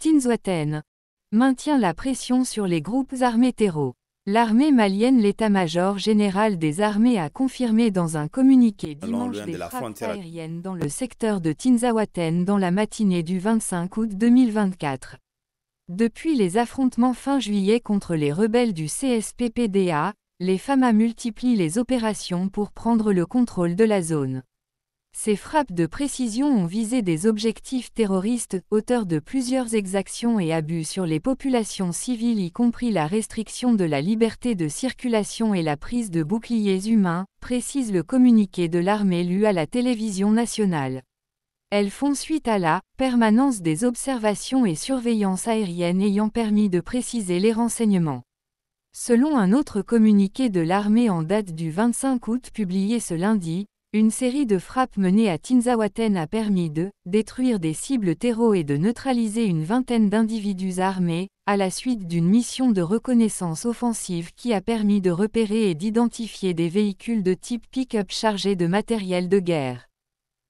Tinzaouatène maintient la pression sur les groupes armés terreaux. L'armée malienne, l'état-major général des armées a confirmé dans un communiqué dimanche des frappes aériennes dans le secteur de Tinzaouatène dans la matinée du 25 août 2024. Depuis les affrontements fin juillet contre les rebelles du CSPPDA, les FAMA multiplient les opérations pour prendre le contrôle de la zone. Ces frappes de précision ont visé des objectifs terroristes, auteurs de plusieurs exactions et abus sur les populations civiles, y compris la restriction de la liberté de circulation et la prise de boucliers humains, précise le communiqué de l'armée lu à la télévision nationale. Elles font suite à la permanence des observations et surveillances aériennes ayant permis de préciser les renseignements. Selon un autre communiqué de l'armée en date du 25 août publié ce lundi, une série de frappes menées à Tinzaouatène a permis de détruire des cibles terreaux et de neutraliser une vingtaine d'individus armés, à la suite d'une mission de reconnaissance offensive qui a permis de repérer et d'identifier des véhicules de type pick-up chargés de matériel de guerre.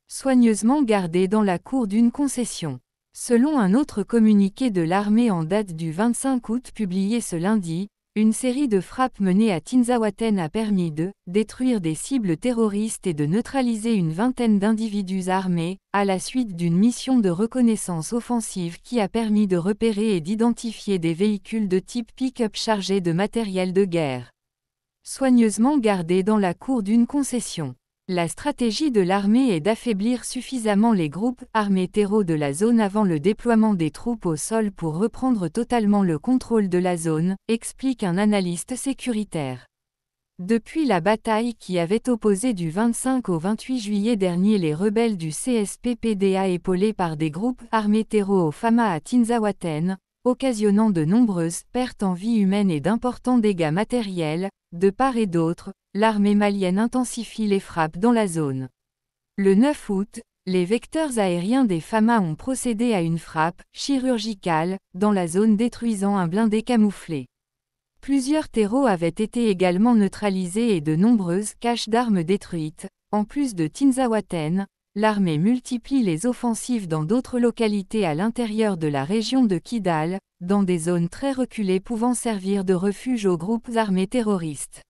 Soigneusement gardés dans la cour d'une concession. Selon un autre communiqué de l'armée en date du 25 août publié ce lundi, une série de frappes menées à Tinzaouatène a permis de détruire des cibles terroristes et de neutraliser une vingtaine d'individus armés, à la suite d'une mission de reconnaissance offensive qui a permis de repérer et d'identifier des véhicules de type pick-up chargés de matériel de guerre. Soigneusement gardés dans la cour d'une concession. La stratégie de l'armée est d'affaiblir suffisamment les groupes armés terreaux de la zone avant le déploiement des troupes au sol pour reprendre totalement le contrôle de la zone, explique un analyste sécuritaire. Depuis la bataille qui avait opposé du 25 au 28 juillet dernier les rebelles du CSPPDA épaulés par des groupes armés terreaux au FAMA à Tinzaouatène, occasionnant de nombreuses pertes en vie humaine et d'importants dégâts matériels, de part et d'autre, l'armée malienne intensifie les frappes dans la zone. Le 9 août, les vecteurs aériens des FAMA ont procédé à une frappe chirurgicale dans la zone détruisant un blindé camouflé. Plusieurs terreaux avaient été également neutralisés et de nombreuses caches d'armes détruites. En plus de Tinzaouatène, l'armée multiplie les offensives dans d'autres localités à l'intérieur de la région de Kidal, dans des zones très reculées pouvant servir de refuge aux groupes armés terroristes.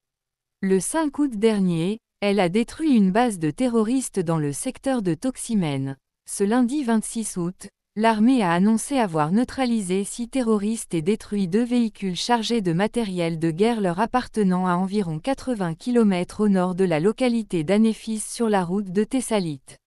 Le 5 août dernier, elle a détruit une base de terroristes dans le secteur de Toximène. Ce lundi 26 août, l'armée a annoncé avoir neutralisé 6 terroristes et détruit 2 véhicules chargés de matériel de guerre leur appartenant à environ 80 km au nord de la localité d'Anéfis sur la route de Tessalit.